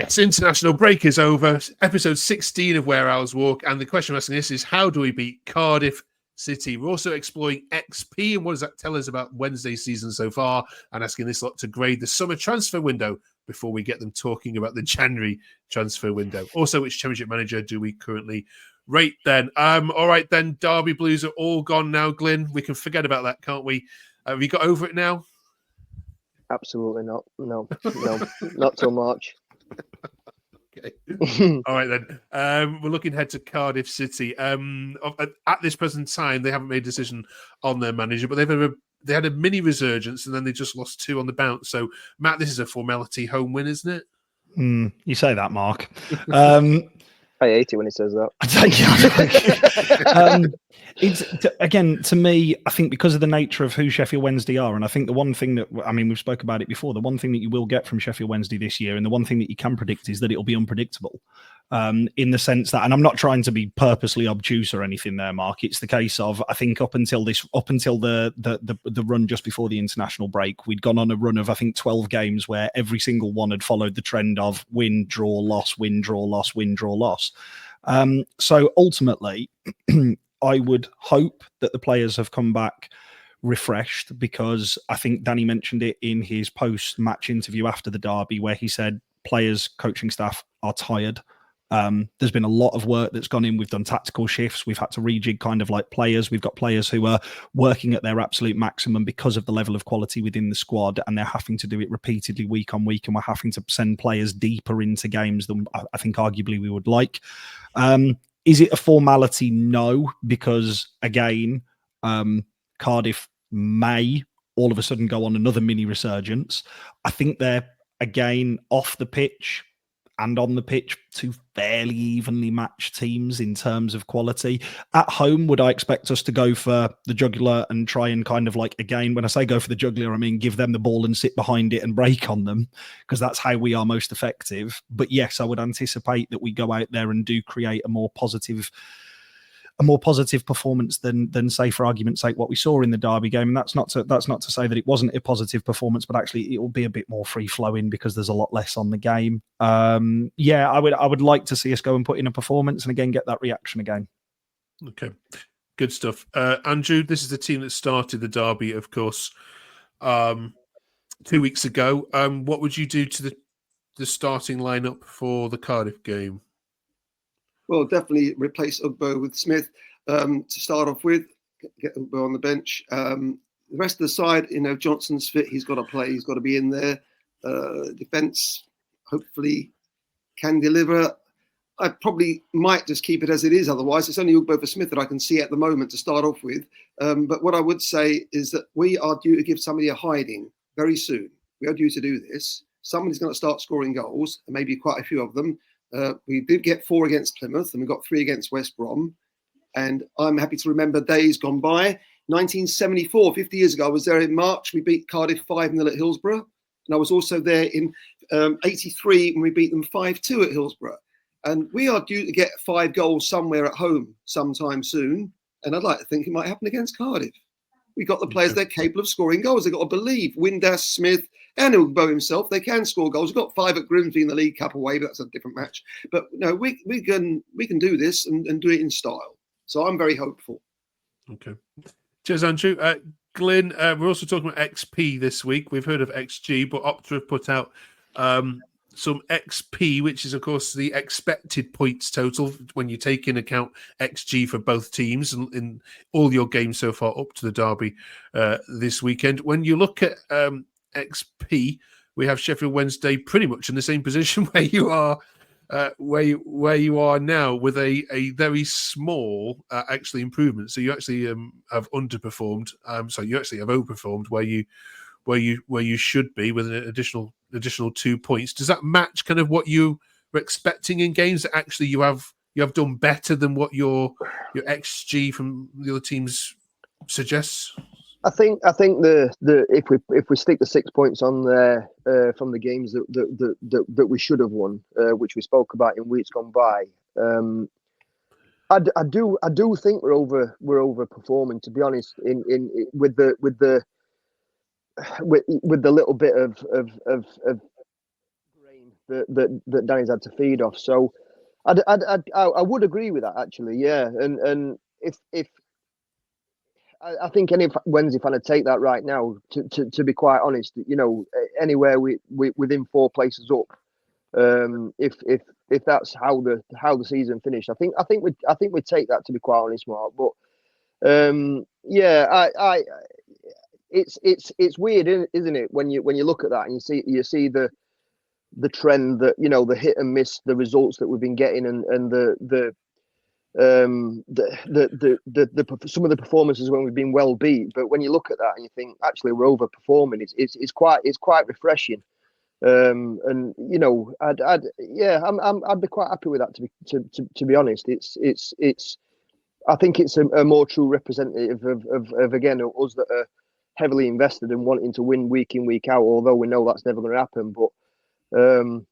Yes, international break is over. Episode 16 of Where Owls Walk. And the question I'm asking this is, how do we beat Cardiff City? We're also exploring XP and what does that tell us about Wednesday's season so far, and asking this lot to grade the summer transfer window before we get them talking about the January transfer window. Also, which Championship manager do we currently rate then? All right then, Derby Blues are all gone now, Glyn. We can forget about that, can't we? Have you got over it now? Absolutely not. No, not till March. Okay. All right then. We're looking ahead to Cardiff City. At this present time, they haven't made a decision on their manager, but they had a mini resurgence and then they just lost 2 on the bounce. So, Matt, this is a formality home win, isn't it? You say that, Mark. I hate it when he says that. It's again, to me, I think because of the nature of who Sheffield Wednesday are, and I think the one thing that, I mean, we've spoke about it before, the one thing that you will get from Sheffield Wednesday this year, and the one thing that you can predict is that it'll be unpredictable. In the sense that, and I'm not trying to be purposely obtuse or anything there, Mark. It's the case of, I think up until the run just before the international break, we'd gone on a run of, I think, 12 games where every single one had followed the trend of win, draw, loss, win, draw, loss, win, draw, loss. So ultimately, I would hope that the players have come back refreshed, because I think Danny mentioned it in his post-match interview after the derby, where he said players, coaching staff are tired. There's been a lot of work that's gone in. We've done tactical shifts. We've had to rejig kind of like players. We've got players who are working at their absolute maximum because of the level of quality within the squad, and they're having to do it repeatedly week on week, and we're having to send players deeper into games than I think arguably we would like. Is it a formality? No, because again, Cardiff may all of a sudden go on another mini resurgence. I think they're, again, off the pitch and on the pitch, 2 fairly evenly matched teams in terms of quality. At home, would I expect us to go for the jugular and try and kind of like, again, when I say go for the jugular, I mean give them the ball and sit behind it and break on them, because that's how we are most effective. But yes, I would anticipate that we go out there and do create a more positive performance than say, for argument's sake, what we saw in the derby game. And that's not to say that it wasn't a positive performance, but actually it will be a bit more free flowing because there's a lot less on the game. I would like to see us go and put in a performance and again get that reaction again. Okay, good stuff. Andrew, this is the team that started the derby, of course, 2 weeks ago. What would you do to the starting lineup for the Cardiff game? Well, definitely replace Ugbo with Smith to start off with. Get Ugbo on the bench. The rest of the side, Johnson's fit. He's got to play. He's got to be in there. Defence, hopefully, can deliver. I probably might just keep it as it is. Otherwise, it's only Ugbo for Smith that I can see at the moment to start off with. But what I would say is that we are due to give somebody a hiding very soon. We are due to do this. Somebody's going to start scoring goals, and maybe quite a few of them. We did get 4 against Plymouth and we got 3 against West Brom. And I'm happy to remember days gone by. 1974, 50 years ago, I was there in March. We beat Cardiff 5-0 at Hillsborough. And I was also there in 83 when we beat them 5-2 at Hillsborough. And we are due to get 5 goals somewhere at home sometime soon. And I'd like to think it might happen against Cardiff. We got the players that are capable of scoring goals. They've got to believe. Windass, Smith, and Ugbo himself, they can score goals. We've got 5 at Grimsby in the League Cup away, but that's a different match. But no, we can do this and do it in style. So I'm very hopeful. Okay. Cheers, Andrew. Glyn, we're also talking about XP this week. We've heard of XG, but Opta have put out some XP, which is, of course, the expected points total when you take in account XG for both teams in all your games so far up to the derby this weekend. When you look at XP, we have Sheffield Wednesday pretty much in the same position where you are now, with a very small actually improvement. So you actually have underperformed. So you actually have overperformed where you should be with an additional 2 points. Does that match kind of what you were expecting in games, that actually you have done better than what your XG from the other teams suggests? I think the if we stick the 6 points on there from the games that we should have won, which we spoke about in weeks gone by, I do think we're overperforming, to be honest. With the little bit of grain that Danny's had to feed off. So I would agree with that, actually. Yeah, and if I think any Wednesday fan would take that right now. To be quite honest, anywhere within 4 places up. If that's how the season finished, I think we'd take that, to be quite honest, Mark. But it's weird, isn't it, when you look at that and you see the trend that the hit and miss, the results that we've been getting, and some of the performances when we've been well beat. But when you look at that and you think actually we're overperforming, it's quite refreshing. And I'd be quite happy with that, to be honest. It's I think it's a more true representative of again us that are heavily invested and wanting to win week in, week out, although we know that's never going to happen. But I'm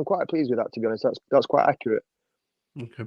quite pleased with that, to be honest. That's quite accurate. Okay,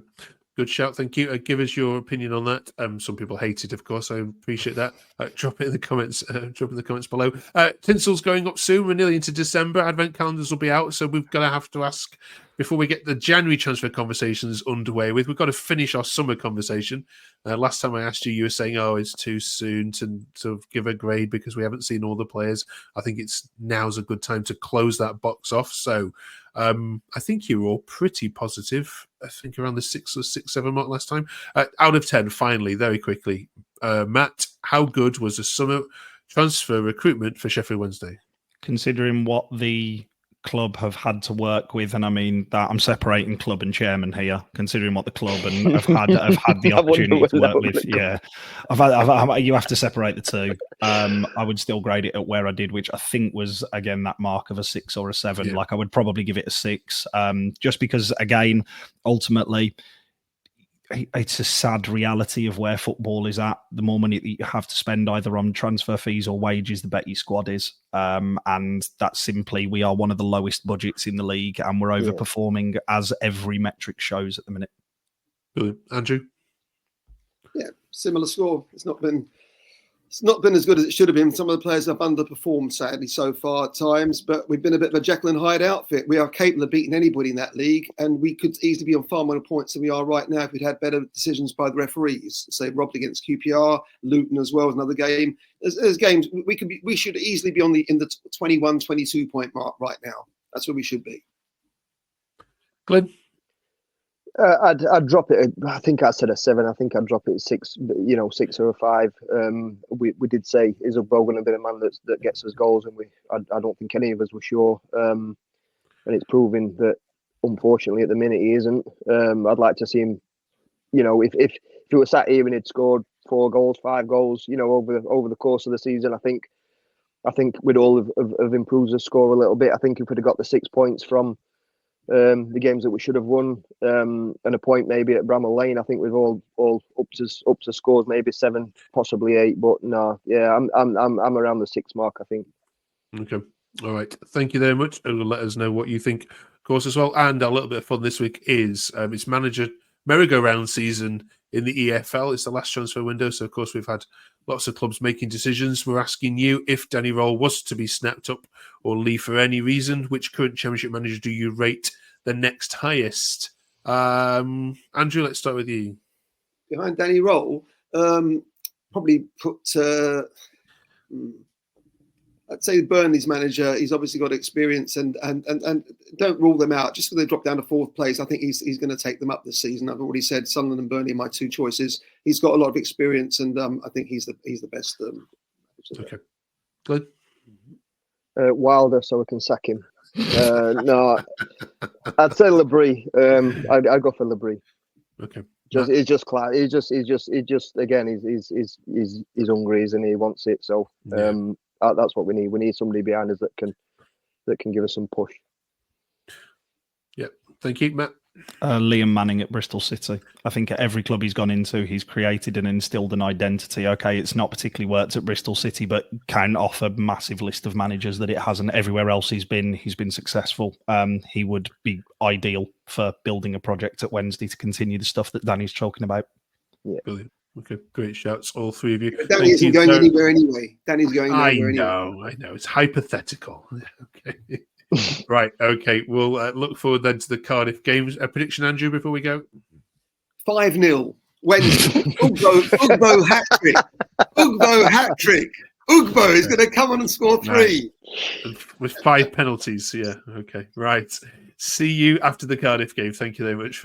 good shout. Thank you. Give us your opinion on that. Some people hate it, of course. I appreciate that. Drop it in the comments. Drop in the comments below. Tinsel's going up soon. We're nearly into December. Advent calendars will be out, so we've got to have to ask before we get the January transfer conversations underway. We've got to finish our summer conversation. Last time I asked you, you were saying, "Oh, it's too soon to sort of give a grade because we haven't seen all the players." I think now's a good time to close that box off. So. I think you were all pretty positive. I think around the 6 or 7 mark last time. Out of 10, finally, very quickly. Matt, how good was the summer transfer recruitment for Sheffield Wednesday? Considering what the club have had to work with, and I mean that I'm separating club and chairman here, considering what the club and have had the opportunity to work with. Yeah, you have to separate the two. I would still grade it at where I did, which I think was again that mark of a 6 or a 7. Yeah. Like I would probably give it a 6, just because again, ultimately, it's a sad reality of where football is at. The more money that you have to spend either on transfer fees or wages, the better your squad is. And that's simply, we are one of the lowest budgets in the league and we're overperforming as every metric shows at the minute. Brilliant. Andrew? Yeah, similar score. It's not been as good as it should have been. Some of the players have underperformed, sadly, so far at times, but we've been a bit of a Jekyll and Hyde outfit. We are capable of beating anybody in that league, and we could easily be on far more points than we are right now if we'd had better decisions by the referees. Say, robbed against QPR, Luton as well as another game. There's games we should easily be in the 21, 22 point mark right now. That's where we should be. Glenn? I'd drop it. I think I said a 7. I think I'd drop it at 6. 6 or a 5. We did say is Ugbo going to be the man that gets us goals, and I don't think any of us were sure. And it's proving that unfortunately at the minute he isn't. I'd like to see him. If he was sat here and he'd scored 4 goals, 5 goals, over the course of the season, I think we'd all have improved the score a little bit. I think if we'd have got the 6 points from the games that we should have won, and a point maybe at Bramall Lane, I think we've all up to scores maybe 7, possibly 8. But no, yeah, I'm around the 6 mark, I think. Okay, all right. Thank you very much, and let us know what you think, of course, as well. And a little bit of fun this week is it's manager merry-go-round season in the EFL. It's the last transfer window, so of course we've had lots of clubs making decisions. We're asking you, if Danny Röhl was to be snapped up or leave for any reason, which current Championship manager do you rate the next highest? Andrew, let's start with you. Behind Danny Röhl, probably put... I'd say Burnley's manager. He's obviously got experience, and don't rule them out. Just because they drop down to 4th place, I think he's going to take them up this season. I've already said Sunderland and Burnley are my 2 choices. He's got a lot of experience, and I think he's the best. Okay, good. Wilder, so we can sack him. No, I'd say Labrie. I'd go for Labrie. Okay. It's just class. He's just again. He's hungry, and he wants it. So. That's what we need. We need somebody behind us that can give us some push. Yeah, thank you, Matt. Liam Manning at Bristol City. I think at every club he's gone into, he's created and instilled an identity. Okay, it's not particularly worked at Bristol City, but can offer a massive list of managers that it hasn't. Everywhere else he's been successful. He would be ideal for building a project at Wednesday to continue the stuff that Danny's talking about. Yeah, brilliant. Okay, great shouts, all 3 of you. Danny isn't going anywhere anyway. Danny's going nowhere anyway. I know. It's hypothetical. Okay. Right. Okay. We'll look forward then to the Cardiff games. A prediction, Andrew, before we go? 5-0. Wednesday. Ugbo hat-trick. Ugbo hat-trick. Ugbo is going to come on and score 3. With 5 penalties. Yeah. Okay. Right. See you after the Cardiff game. Thank you very much for